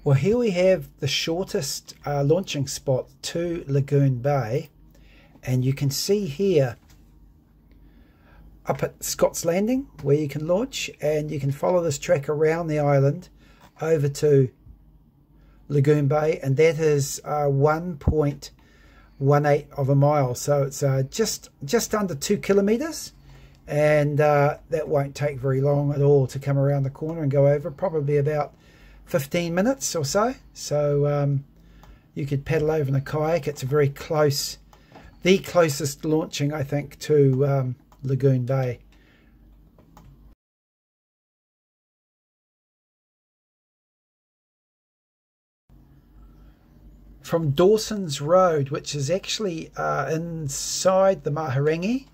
Well, here we have the shortest launching spot to Lagoon Bay, and you can see here up at Scott's Landing where you can launch, and you can follow this track around the island over to Lagoon Bay, and that is 1.18 of a mile, so it's just under 2 kilometers, and that won't take very long at all to come around the corner and go over, probably about 15 minutes or so. So you could paddle over in a kayak. It's a very close, the closest launching, I think, to Lagoon Bay. From Dawson's Road, which is actually inside the Mahurani,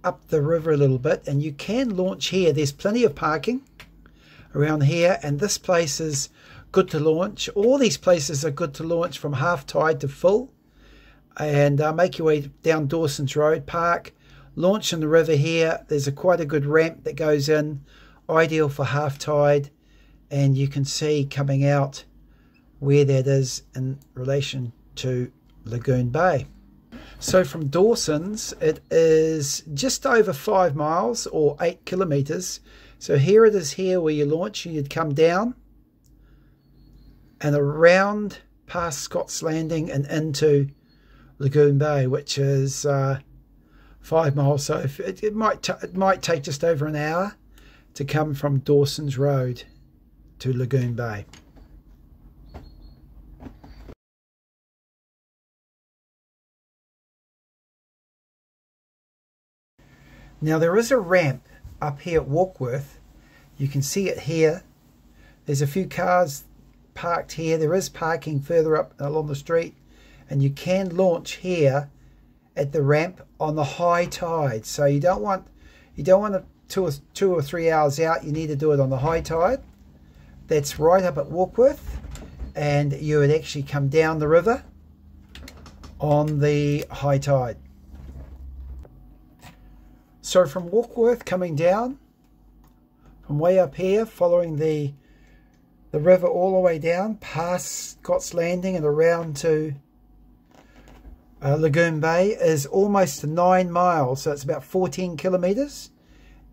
up the river a little bit, and you can launch here. There's plenty of parking around here, and this place is good to launch. All these places are good to launch from half tide to full, and make your way down Dawson's Road, park, launch in the river here. There's quite a good ramp that goes in, ideal for half tide, and you can see coming out where that is in relation to Lagoon Bay. So from Dawson's, it is just over 5 miles or 8 kilometers. So here it is here where you launch, and you'd come down and around past Scott's Landing and into Lagoon Bay, which is 5 miles. So it might take just over an hour to come from Dawson's Road to Lagoon Bay. Now there is a ramp up here at Warkworth. You can see it here. There's a few cars parked here. There is parking further up along the street, and you can launch here at the ramp on the high tide. So you don't want it 2 or 3 hours out. You need to do it on the high tide. That's right up at Warkworth, and you would actually come down the river on the high tide. So from Warkworth, coming down from way up here, following the river all the way down past Scott's Landing and around to Lagoon Bay, is almost 9 miles. So it's about 14 kilometers,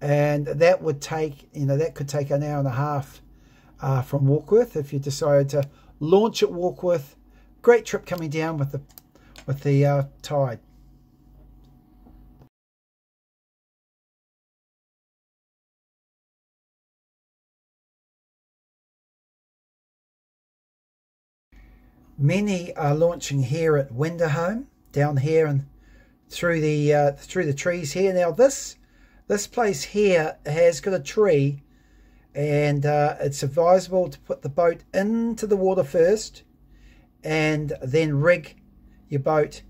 and that would take, that could take an hour and a half from Warkworth if you decided to launch at Warkworth. Great trip coming down with the tide. Many are launching here at Wenderholm, down here and through the trees here. Now this place here has got a tree, and it's advisable to put the boat into the water first, and then rig your boat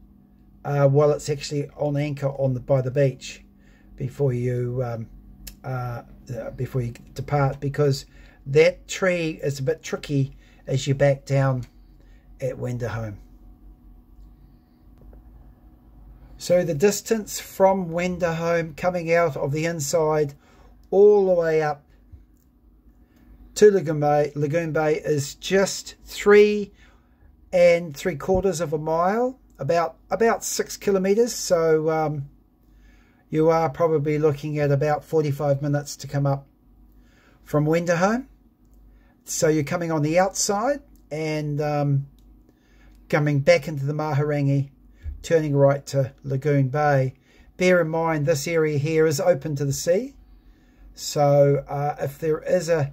while it's actually on anchor by the beach before you depart, because that tree is a bit tricky as you back down at Wenderholm. So the distance from Wenderholm, coming out of the inside all the way up to Lagoon Bay is just 3 3/4 of a mile, about 6 kilometers. So you are probably looking at about 45 minutes to come up from Wenderholm. So you're coming on the outside and coming back into the Mahurani, turning right to Lagoon Bay. Bear in mind, this area here is open to the sea. So if there is a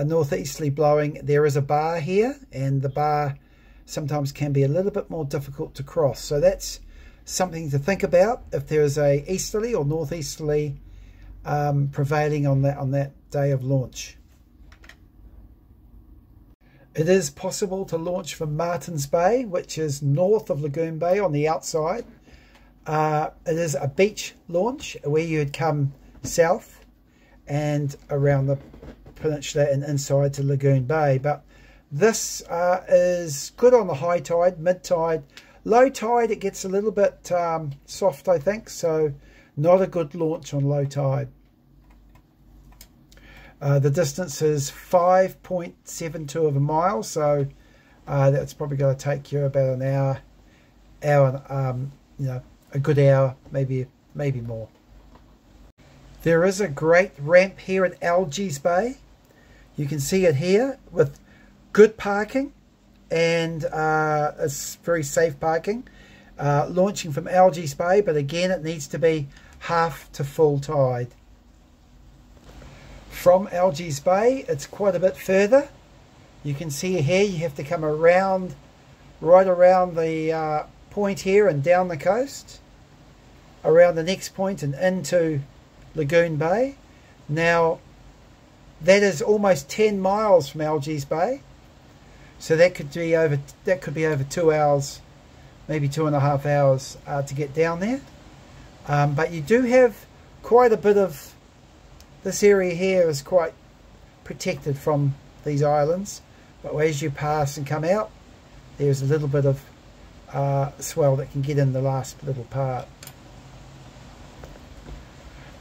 northeasterly blowing, there is a bar here, and the bar sometimes can be a little bit more difficult to cross. So that's something to think about if there is a easterly or northeasterly prevailing on that day of launch. It is possible to launch from Martins Bay, which is north of Lagoon Bay on the outside. It is a beach launch where you'd come south and around the peninsula and inside to Lagoon Bay. But this is good on the high tide, mid tide. Low tide, it gets a little bit soft, I think, so not a good launch on low tide. The distance is 5.72 of a mile, so that's probably going to take you about an hour, a good hour, maybe more. There is a great ramp here at Algies Bay. You can see it here with good parking, and it's very safe parking. Launching from Algies Bay, but again it needs to be half to full tide. From Algies Bay it's quite a bit further. You can see here you have to come around, right around the point here and down the coast, around the next point and into Lagoon Bay. Now that is almost 10 miles from Algies Bay, so that could be over 2 hours, maybe 2.5 hours to get down there. But you do have quite a bit of this area here is quite protected from these islands, but as you pass and come out, there's a little bit of swell that can get in the last little part.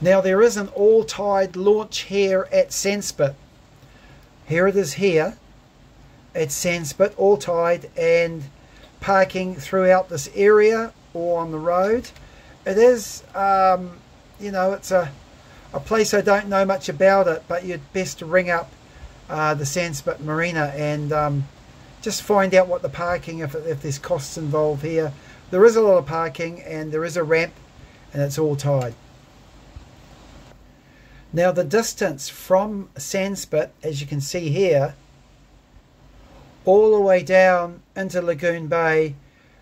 Now there is an all-tide launch here at Sandspit. Here it is here at Sandspit, all tide, and parking throughout this area or on the road. It is, it's a place I don't know much about it, but you'd best ring up the Sandspit Marina and just find out what the parking, if there's costs involved here. There is a lot of parking and there is a ramp, and it's all tide. Now the distance from Sandspit, as you can see here, all the way down into Lagoon Bay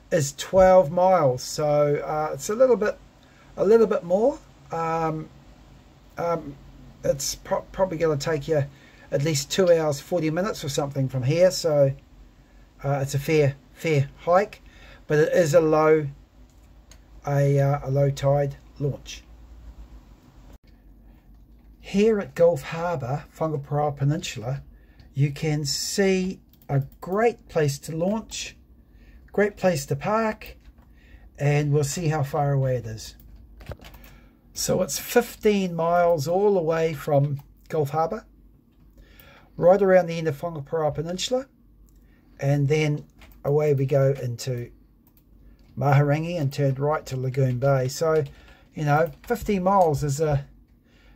is 12 miles. So it's a little bit more. It's probably going to take you at least 2 hours 40 minutes or something from here. So it's a fair hike, but it is a low tide launch. Here at Gulf Harbour, Whangaparaoa Peninsula, you can see a great place to launch, great place to park, and we'll see how far away it is. So it's 15 miles all the way from Gulf Harbour, right around the end of Whangaparaoa Peninsula, and then away we go into Mahurani and turn right to Lagoon Bay. So, 15 miles is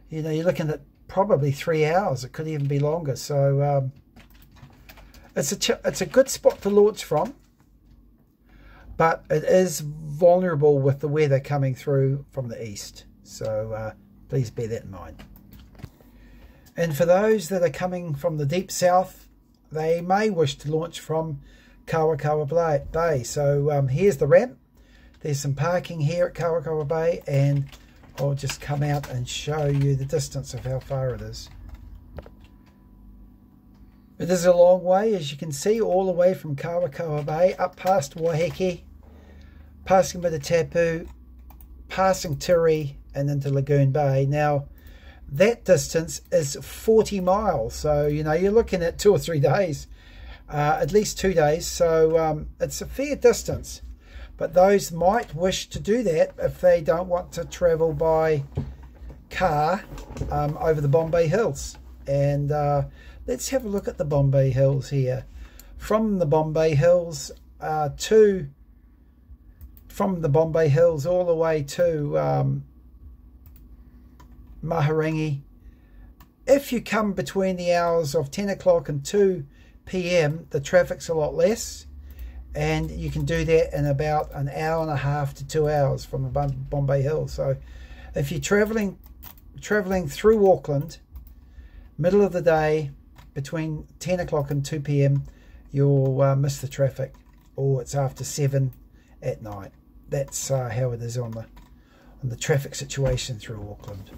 you're looking at probably 3 hours. It could even be longer. So it's a good spot to launch from, but it is vulnerable with the weather coming through from the east. So please bear that in mind. And for those that are coming from the deep south, they may wish to launch from Kawakawa Bay. So here's the ramp. There's some parking here at Kawakawa Bay, and I'll just come out and show you the distance of how far it is. It is a long way, as you can see, all the way from Kawakawa Bay, up past Waiheke, passing Mitatapu, passing Tiri, and into Lagoon Bay. Now, that distance is 40 miles, so, you're looking at 2 or 3 days, at least 2 days, so it's a fair distance. But those might wish to do that if they don't want to travel by car over the Bombay Hills. And let's have a look at the Bombay Hills here. From the Bombay Hills all the way to Mahurani. If you come between the hours of 10 o'clock and 2 p.m, the traffic's a lot less. And you can do that in about an hour and a half to 2 hours from the Bombay Hills. So if you're traveling through Auckland, middle of the day, between 10 o'clock and 2 p.m, you'll miss the traffic, or it's after 7 at night. That's how it is on the traffic situation through Auckland.